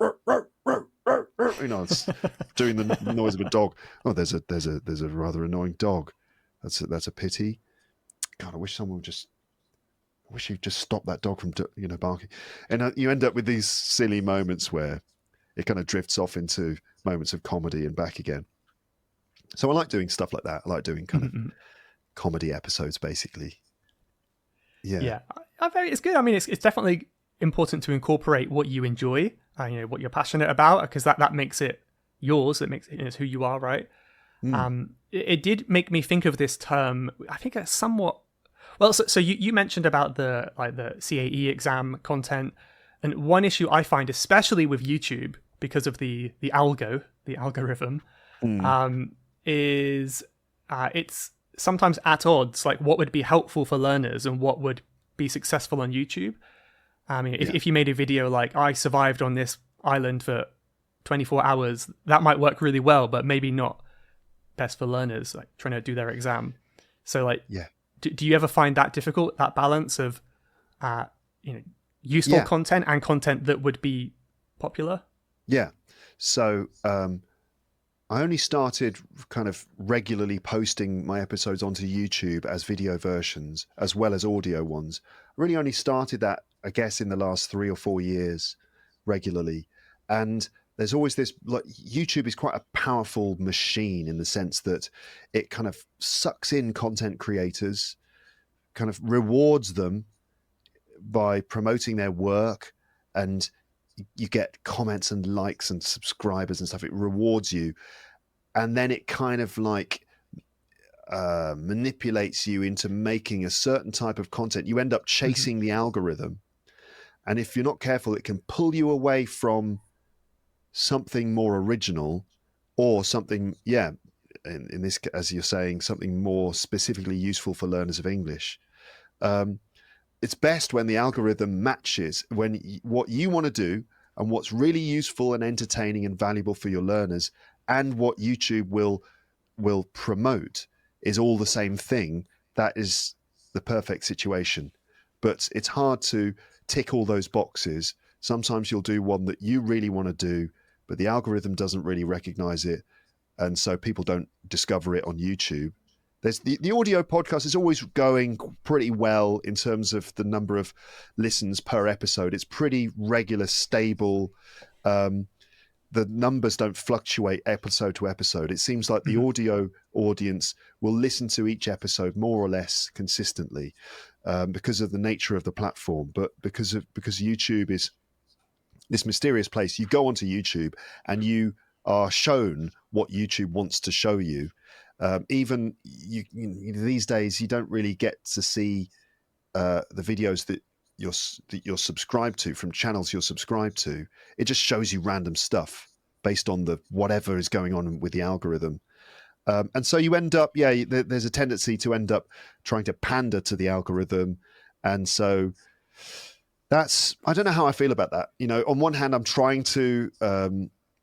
it's doing the noise of a dog. Oh, there's a rather annoying dog. That's a pity. God, I wish you'd just stop that dog from barking. And you end up with these silly moments where it kind of drifts off into moments of comedy and back again. So I like doing stuff like that. I like doing kind of comedy episodes, basically. Yeah. It's good. I mean, it's definitely important to incorporate what you enjoy, what you're passionate about, because that makes it yours. It makes it who you are, right? It did make me think of this term. I think it's somewhat. Well, so you mentioned about the CAE exam content, and one issue I find, especially with YouTube, because of the algorithm, is it's sometimes at odds, like what would be helpful for learners and what would be successful on YouTube. I mean, if you made a video like, I survived on this island for 24 hours, that might work really well, but maybe not best for learners like trying to do their exam. So do you ever find that difficult, that balance of useful content and content that would be popular? Yeah. So I only started kind of regularly posting my episodes onto YouTube as video versions as well as audio ones. I really only started that, I guess, in the last 3 or 4 years regularly. And there's always this, like, YouTube is quite a powerful machine in the sense that it kind of sucks in content creators, kind of rewards them by promoting their work, and you get comments and likes and subscribers and stuff. It rewards you. And then it kind of like manipulates you into making a certain type of content. You end up chasing the algorithm. And if you're not careful, it can pull you away from something more original, or something, in this, as you're saying, something more specifically useful for learners of English. It's best when the algorithm matches when what you want to do and what's really useful and entertaining and valuable for your learners, and what YouTube will promote is all the same thing. That is the perfect situation. But it's hard to tick all those boxes. Sometimes you'll do one that you really want to do, but the algorithm doesn't really recognize it, and so people don't discover it on YouTube. There's the audio podcast is always going pretty well in terms of the number of listens per episode. It's pretty regular, stable. The numbers don't fluctuate episode to episode. It seems like the audio audience will listen to each episode more or less consistently because of the nature of the platform, but because YouTube is this mysterious place. You go onto YouTube and you are shown what YouTube wants to show you. Even these days, you don't really get to see the videos that you're subscribed to from channels you're subscribed to. It just shows you random stuff based on the whatever is going on with the algorithm. And so you end up, there's a tendency to end up trying to pander to the algorithm. And so I don't know how I feel about that. On one hand, I'm trying to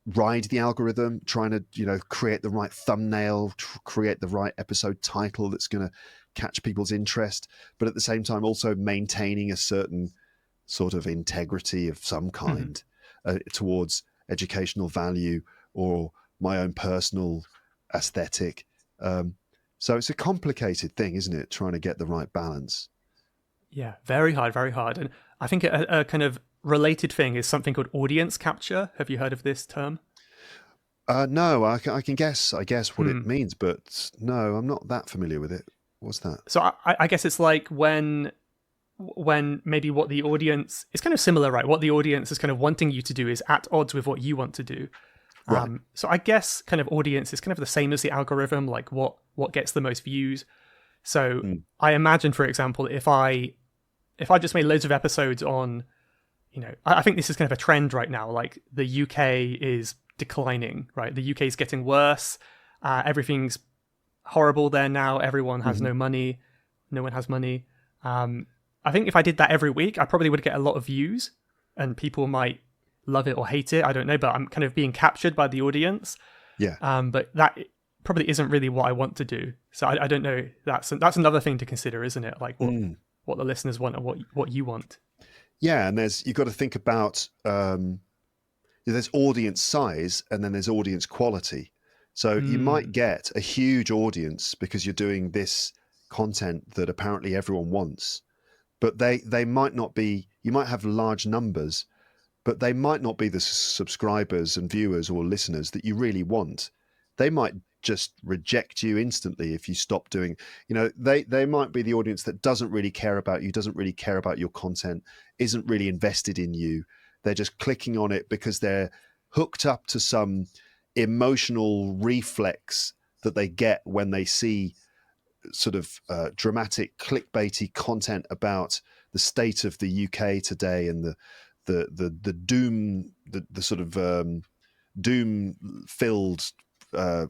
ride the algorithm, trying to, create the right thumbnail, create the right episode title that's going to catch people's interest, but at the same time also maintaining a certain sort of integrity of some kind towards educational value or my own personal aesthetic. So it's a complicated thing, isn't it? Trying to get the right balance. Yeah, very hard, very hard. And I think a kind of related thing is something called audience capture. Have you heard of this term? No, I can guess, what it means, but no, I'm not that familiar with it. What's that? So I guess it's like when maybe what the audience is kind of similar, right? What the audience is kind of wanting you to do is at odds with what you want to do. Right. So I guess kind of audience is kind of the same as the algorithm, like what gets the most views. So I imagine, for example, if I just made loads of episodes on, I think this is kind of a trend right now. Like the UK is declining, right? The UK is getting worse. Everything's horrible there now. Everyone has no money. No one has money. I think if I did that every week, I probably would get a lot of views and people might love it or hate it. I don't know, but I'm kind of being captured by the audience. Yeah. But that probably isn't really what I want to do. So I don't know. That's another thing to consider, isn't it? Like what the listeners want and what you want. Yeah. And you've got to think about, there's audience size and then there's audience quality. So you might get a huge audience because you're doing this content that apparently everyone wants, but they might not be, you might have large numbers, but they might not be the subscribers and viewers or listeners that you really want. They might just reject you instantly if you stop doing, they might be the audience that doesn't really care about you, doesn't really care about your content, isn't really invested in you. They're just clicking on it because they're hooked up to some emotional reflex that they get when they see sort of dramatic clickbaity content about the state of the UK today and the doom, the sort of doom filled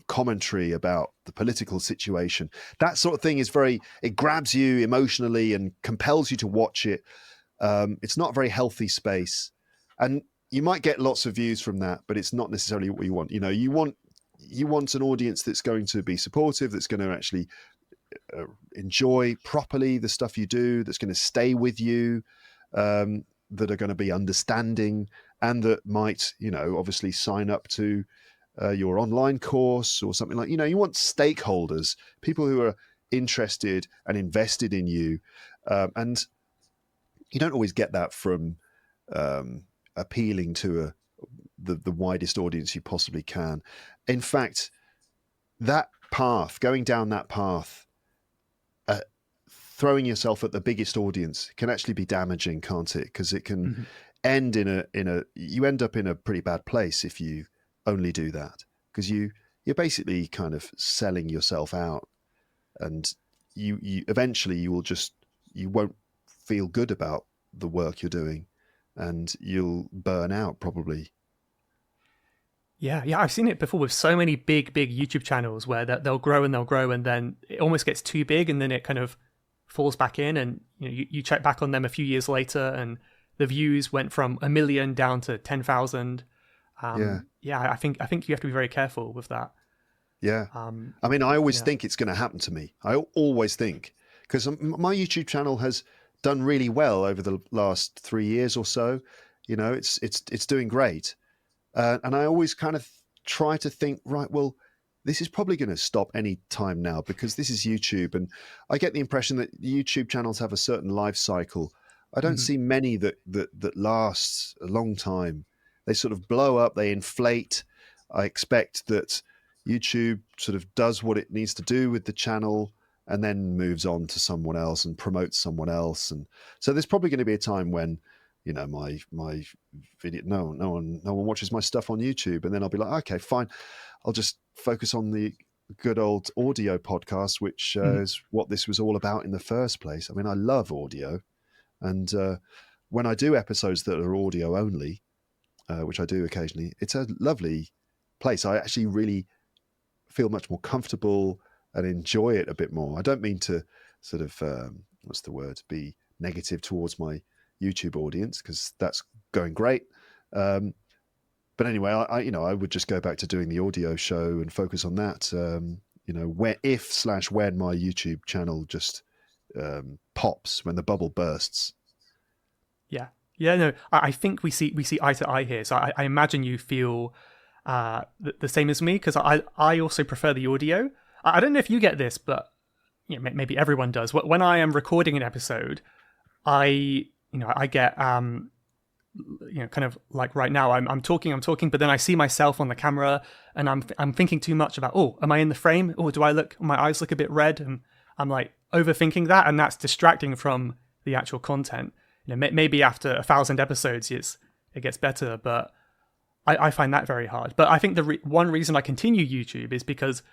commentary about the political situation. That sort of thing is it grabs you emotionally and compels you to watch it. It's not a very healthy space, and you might get lots of views from that, but it's not necessarily what you want. You want an audience that's going to be supportive, that's going to actually enjoy properly the stuff you do, that's going to stay with you, that are going to be understanding, and that might, obviously sign up to your online course or something like, you want stakeholders, people who are interested and invested in you. And you don't always get that from appealing to the widest audience you possibly can. In fact, going down that path, throwing yourself at the biggest audience can actually be damaging, can't it? Because it can end you end up in a pretty bad place if you only do that, because you're basically kind of selling yourself out, and you eventually you won't feel good about the work you're doing, and you'll burn out probably. Yeah, I've seen it before with so many big YouTube channels where they'll grow and then it almost gets too big and then it kind of falls back in, and you check back on them a few years later and the views went from 1 million down to 10,000. I think you have to be very careful with that. Yeah. I mean, I always think it's going to happen to me. I always think, because my YouTube channel has done really well over the last 3 years or so. It's doing great. And I always kind of try to think, right, well, this is probably going to stop any time now because this is YouTube. And I get the impression that YouTube channels have a certain life cycle. I don't see many that last a long time. They sort of blow up, they inflate. I expect that YouTube sort of does what it needs to do with the channel and then moves on to someone else and promotes someone else. And so there's probably going to be a time when, my video, no one watches my stuff on YouTube, and then I'll be like, okay, fine, I'll just focus on the good old audio podcast, which is what this was all about in the first place. I mean, I love audio, and when I do episodes that are audio only, which I do occasionally, it's a lovely place. I actually really feel much more comfortable and enjoy it a bit more. I don't mean to sort of, be negative towards my YouTube audience, because that's going great. But But anyway, I would just go back to doing the audio show and focus on that. When my YouTube channel just pops, when the bubble bursts. Yeah. Yeah, no, I think we see eye to eye here. So I imagine you feel the same as me, because I also prefer the audio. I don't know if you get this, but maybe everyone does. When I am recording an episode, I get kind of like right now, I'm talking, but then I see myself on the camera, and I'm thinking too much about, oh, am I in the frame? Or do my eyes look a bit red? And I'm like overthinking that, and that's distracting from the actual content. Maybe after 1,000 episodes, it gets better, but I find that very hard. But I think the one reason I continue YouTube is because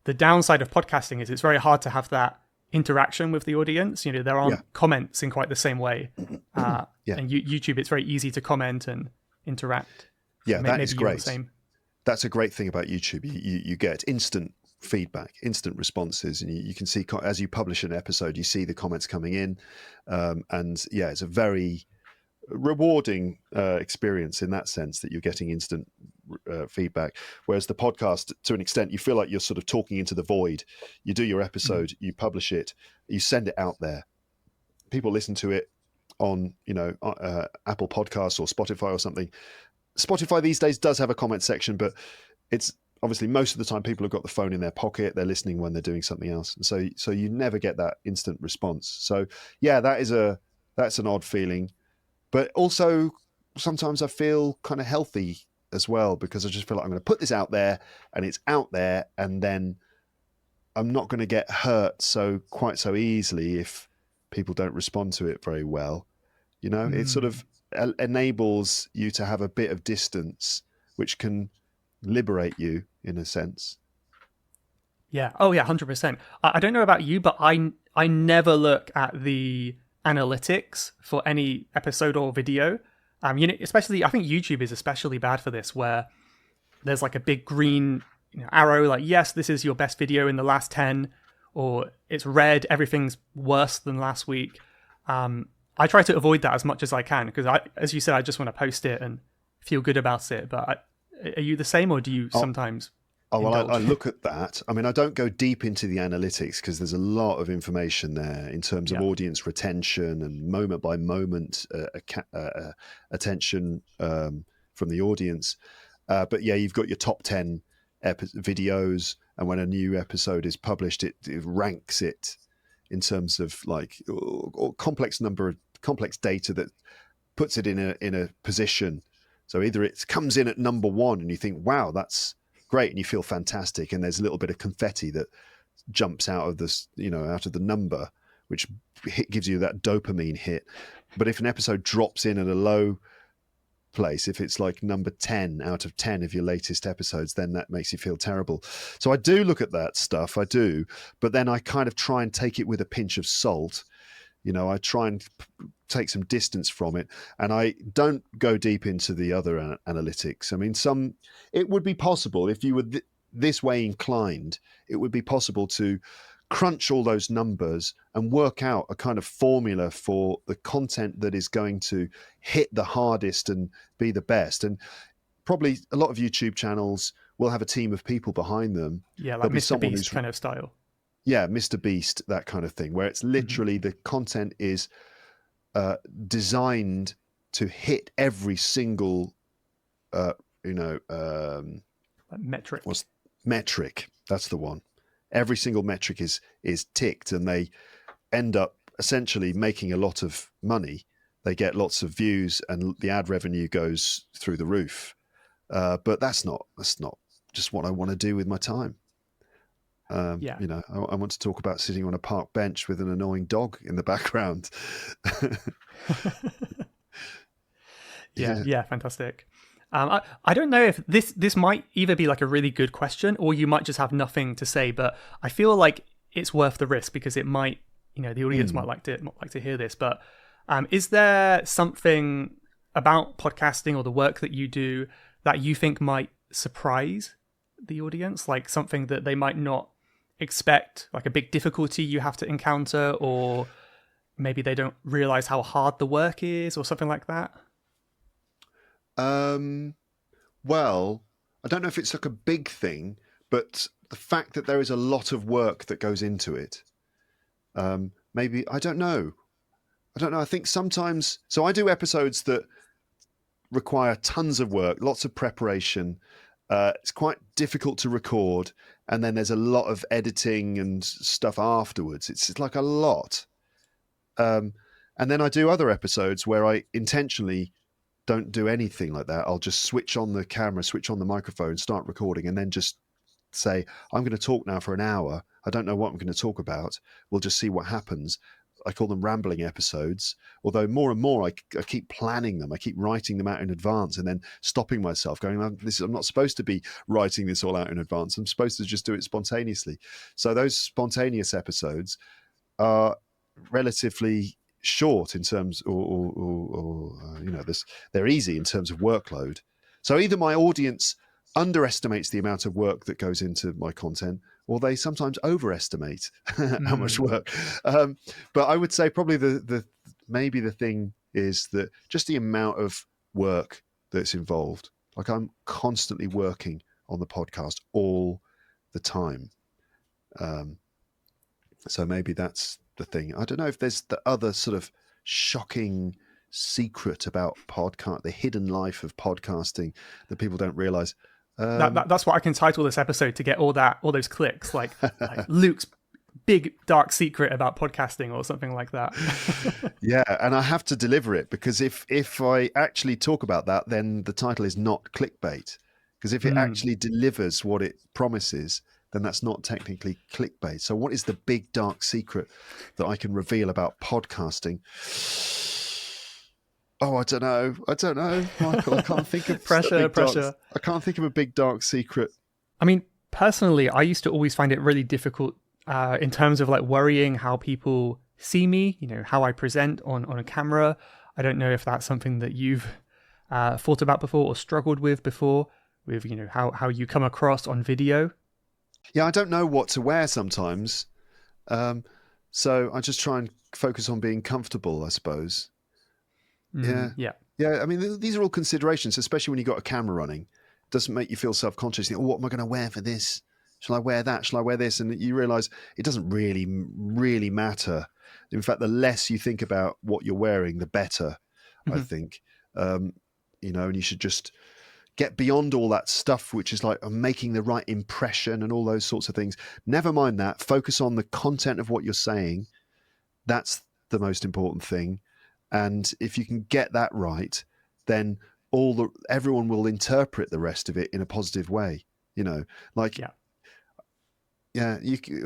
the downside of podcasting is it's very hard to have that interaction with the audience. There aren't comments in quite the same way. And YouTube, it's very easy to comment and interact. Yeah, that is great. That's a great thing about YouTube. You get instant feedback, instant responses, and you can see as you publish an episode, you see the comments coming in, and it's a very rewarding experience in that sense, that you're getting instant feedback. Whereas the podcast, to an extent, you feel like you're sort of talking into the void. You do your episode, you publish it, you send it out there, people listen to it on Apple Podcasts or Spotify or something. Spotify these days does have a comment section, but it's obviously most of the time people have got the phone in their pocket, they're listening when they're doing something else, and so you never get that instant response. So that's an odd feeling, but also sometimes I feel kind of healthy as well, because I just feel like I'm going to put this out there, and it's out there, and then I'm not going to get hurt quite so easily if people don't respond to it very well. It sort of enables you to have a bit of distance, which can liberate you in a sense. Yeah. Oh yeah, 100%. I don't know about you, but I never look at the analytics for any episode or video. Especially, I think YouTube is especially bad for this, where there's like a big green arrow, like, yes, this is your best video in the last 10, or it's red, everything's worse than last week. I try to avoid that as much as I can, because as you said, I just want to post it and feel good about it. But are you the same, or do you sometimes? Oh, well, I look at that. I mean, I don't go deep into the analytics, because there's a lot of information there in terms of audience retention and moment by moment attention from the audience. But you've got your top 10 videos, and when a new episode is published, it ranks it in terms of like complex data that puts it in a position. So either it comes in at number 1 and you think, wow, that's great, and you feel fantastic, and there's a little bit of confetti that jumps out of this, out of the number, which gives you that dopamine hit. But if an episode drops in at a low place, if it's like number 10 out of 10 of your latest episodes, then that makes you feel terrible. So I do look at that stuff, I do, but then I kind of try and take it with a pinch of salt. I try and take some distance from it, and I don't go deep into the other analytics. I mean, it would be possible, if you were this way inclined, it would be possible to crunch all those numbers and work out a kind of formula for the content that is going to hit the hardest and be the best. And probably a lot of YouTube channels will have a team of people behind them. Yeah, like Mr. Beast kind of style. Yeah, Mr. Beast, that kind of thing, where it's literally the content is designed to hit every single, metric. Metric? That's the one. Every single metric is ticked, and they end up essentially making a lot of money. They get lots of views, and the ad revenue goes through the roof. But that's not just what I want to do with my time. I want to talk about sitting on a park bench with an annoying dog in the background. Yeah, fantastic. I don't know if this might either be like a really good question, or you might just have nothing to say, but I feel like it's worth the risk, because it might, the audience might like to hear this. But is there something about podcasting or the work that you do that you think might surprise the audience, like something that they might not expect, like a big difficulty you have to encounter, or maybe they don't realize how hard the work is, or something like that? Well, I don't know if it's like a big thing, but the fact that there is a lot of work that goes into it. Maybe I don't know. I don't know. I think sometimes. So I do episodes that require tons of work, lots of preparation. It's quite difficult to record, and then there's a lot of editing and stuff afterwards. It's like a lot. And then I do other episodes where I intentionally don't do anything like that. I'll just switch on the camera, switch on the microphone, start recording, and then just say, I'm going to talk now for an hour. I don't know what I'm going to talk about. We'll just see what happens. I call them rambling episodes, although more and more I keep planning them. I keep writing them out in advance and then stopping myself going, I'm not supposed to be writing this all out in advance. I'm supposed to just do it spontaneously. So those spontaneous episodes are relatively short in terms, they're easy in terms of workload. So either my audience underestimates the amount of work that goes into my content, or they sometimes overestimate how much work. But I would say probably maybe the thing is that just the amount of work that's involved. Like I'm constantly working on the podcast all the time. So maybe that's the thing. I don't know if there's the other sort of shocking secret about podcast, the hidden life of podcasting that people don't realize. That's what I can title this episode to get all those clicks, like Luke's big dark secret about podcasting or something like that. Yeah, and I have to deliver it, because if I actually talk about that, then the title is not clickbait. Because if it actually delivers what it promises, then that's not technically clickbait. So what is the big dark secret that I can reveal about podcasting? Oh, I don't know, Michael. I can't think of pressure. I can't think of a big dark secret. I mean, personally, I used to always find it really difficult in terms of like worrying how people see me, how I present on a camera. I don't know if that's something that you've thought about before or struggled with before, with, how you come across on video. Yeah, I don't know what to wear sometimes. So I just try and focus on being comfortable, I suppose. Yeah. I mean, these are all considerations, especially when you've got a camera running. It doesn't make you feel self-conscious. You think, what am I going to wear for this? Shall I wear that? Shall I wear this? And you realize it doesn't really, really matter. In fact, the less you think about what you're wearing, the better, I think. And you should just get beyond all that stuff, which is like making the right impression and all those sorts of things. Never mind that. Focus on the content of what you're saying. That's the most important thing. And if you can get that right, then everyone will interpret the rest of it in a positive way. I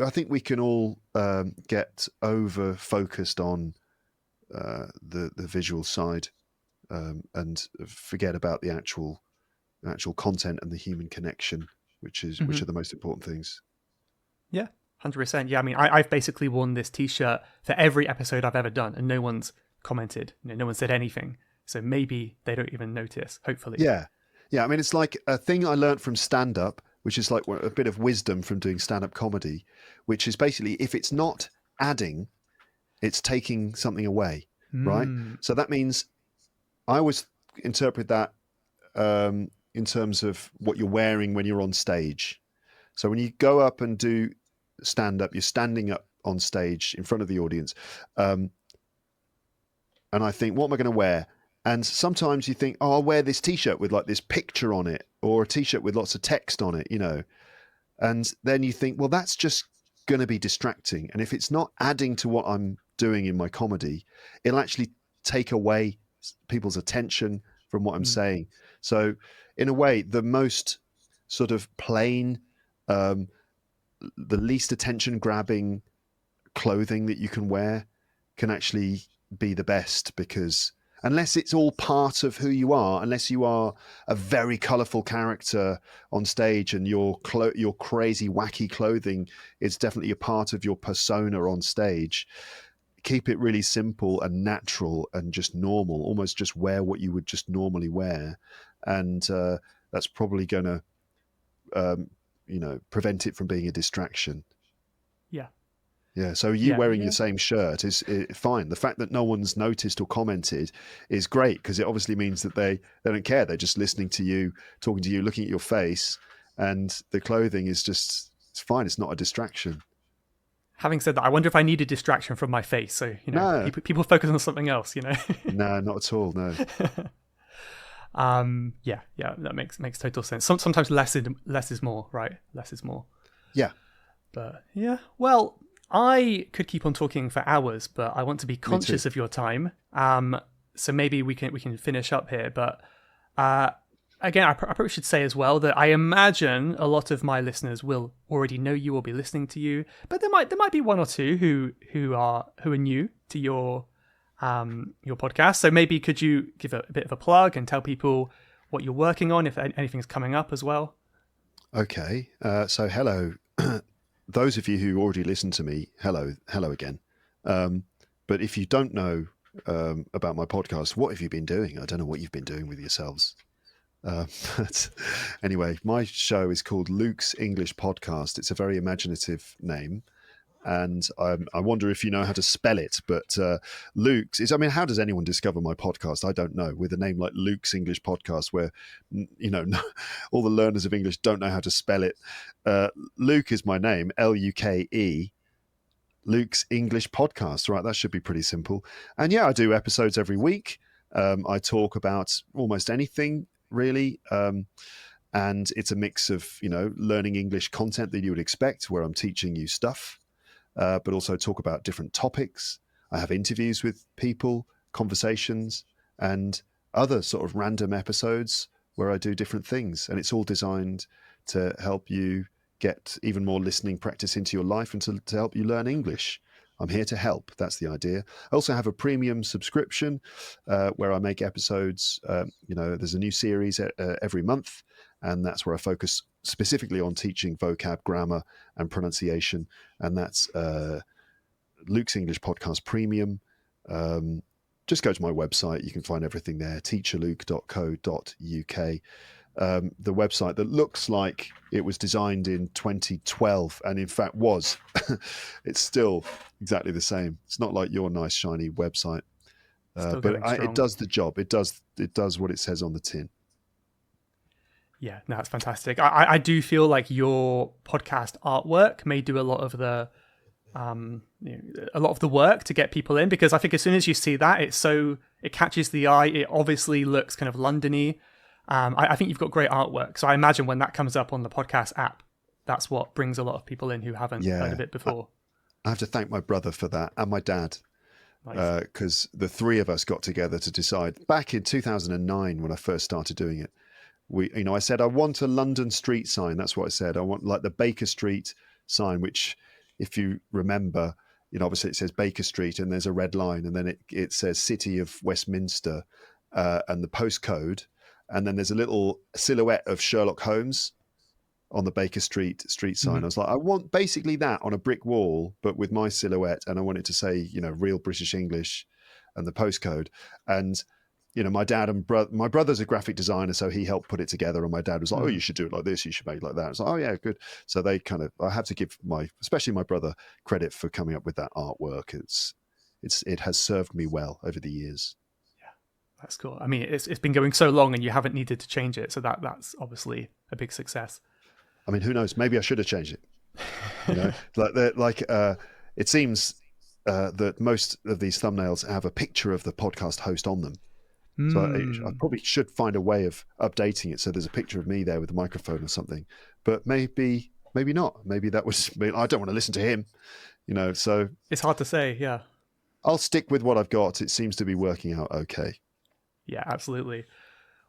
think we can all get over focused on the visual side and forget about the actual content and the human connection, which are the most important things. Yeah, 100%. Yeah, I mean, I've basically worn this T-shirt for every episode I've ever done, and no one's commented. No one said anything. So maybe they don't even notice, hopefully. Yeah. I mean, it's like a thing I learned from stand-up, which is like a bit of wisdom from doing stand-up comedy, which is basically if it's not adding, it's taking something away, right? So that means I always interpret that in terms of what you're wearing when you're on stage. So when you go up and do stand-up, you're standing up on stage in front of the audience. And I think, what am I going to wear? And sometimes you think, I'll wear this T-shirt with like this picture on it, or a T-shirt with lots of text on it, And then you think, well, that's just going to be distracting. And if it's not adding to what I'm doing in my comedy, it'll actually take away people's attention from what I'm saying. So in a way, the most sort of plain, the least attention grabbing clothing that you can wear can actually be the best, because unless it's all part of who you are, unless you are a very colorful character on stage and your crazy wacky clothing is definitely a part of your persona on stage, keep it really simple and natural and just normal. Almost just wear what you would just normally wear, and that's probably going to prevent it from being a distraction. Yeah. Yeah, so you wearing the same shirt is fine. The fact that no one's noticed or commented is great, because it obviously means that they don't care. They're just listening to you, talking to you, looking at your face, and the clothing is just, it's fine. It's not a distraction. Having said that, I wonder if I need a distraction from my face. So, No. people focus on something else, No, not at all, no. Yeah, that makes total sense. Sometimes less is more, right? Less is more. Yeah. But yeah, well, I could keep on talking for hours, but I want to be conscious of your time. So maybe we can finish up here. But again, I probably should say as well that I imagine a lot of my listeners will already know you or be listening to you, but there might be one or two who are new to your podcast. So maybe could you give a bit of a plug and tell people what you're working on, if anything's coming up as well? Okay. So hello. Those of you who already listen to me, hello again. But if you don't know about my podcast, what have you been doing? I don't know what you've been doing with yourselves. But anyway, my show is called Luke's English Podcast. It's a very imaginative name, and I wonder if you know how to spell it. But Luke's is, I mean, how does anyone discover my podcast? I don't know. With a name like Luke's English Podcast, where all the learners of English don't know how to spell it. Luke is my name, Luke. Luke's English Podcast, right? That should be pretty simple. And yeah, I do episodes every week. I talk about almost anything, really. And it's a mix of, learning English content that you would expect, where I'm teaching you stuff, but also talk about different topics. I have interviews with people, conversations, and other sort of random episodes where I do different things. And it's all designed to help you get even more listening practice into your life and to help you learn English. I'm here to help. That's the idea. I also have a premium subscription where I make episodes. There's a new series every month, and that's where I focus specifically on teaching vocab, grammar, and pronunciation. And that's Luke's English Podcast Premium. Just go to my website. You can find everything there, teacherluke.co.uk. The website that looks like it was designed in 2012 and in fact was. It's still exactly the same. It's not like your nice shiny website, but it does the job. It does what it says on the tin. Yeah, no, it's fantastic. I do feel like your podcast artwork may do a lot of the work to get people in, because I think as soon as you see that, it catches the eye. It obviously looks kind of London-y. I think you've got great artwork. So I imagine when that comes up on the podcast app, that's what brings a lot of people in who haven't heard of it before. I have to thank my brother for that, and my dad, because the three of us got together to decide back in 2009 when I first started doing it. I said, I want a London street sign. That's what I said. I want like the Baker Street sign, which, if you remember, obviously it says Baker Street and there's a red line, and then it says City of Westminster and the postcode. And then there's a little silhouette of Sherlock Holmes on the Baker Street sign. Mm-hmm. I was like, I want basically that on a brick wall, but with my silhouette. And I want it to say, real British English and the postcode. And, my dad and my brother's a graphic designer, so he helped put it together. And my dad was like, oh, you should do it like this. You should make it like that. I was like, oh, yeah, good. So I have to give especially my brother, credit for coming up with that artwork. It has served me well over the years. That's cool. I mean, it's been going so long and you haven't needed to change it. So that's obviously a big success. I mean, who knows? Maybe I should have changed it. It seems that most of these thumbnails have a picture of the podcast host on them. So I probably should find a way of updating it so there's a picture of me there with a microphone or something. But maybe not. Maybe that was, I don't want to listen to him, so. It's hard to say, yeah. I'll stick with what I've got. It seems to be working out okay. Yeah, absolutely.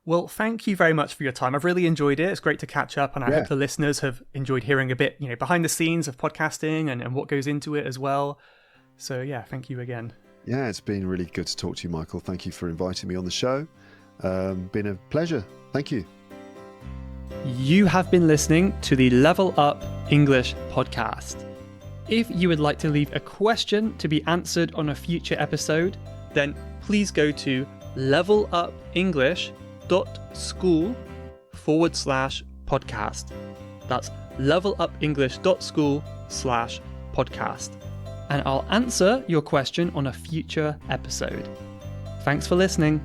Well, thank you very much for your time. I've really enjoyed it. It's great to catch up, and I hope the listeners have enjoyed hearing a bit, behind the scenes of podcasting and what goes into it as well. So yeah, thank you again. Yeah, it's been really good to talk to you, Michael. Thank you for inviting me on the show. Been a pleasure. Thank you. You have been listening to the Level Up English podcast. If you would like to leave a question to be answered on a future episode, then please go to levelupenglish.school/podcast. That's levelupenglish.school/podcast. and I'll answer your question on a future episode. Thanks for listening.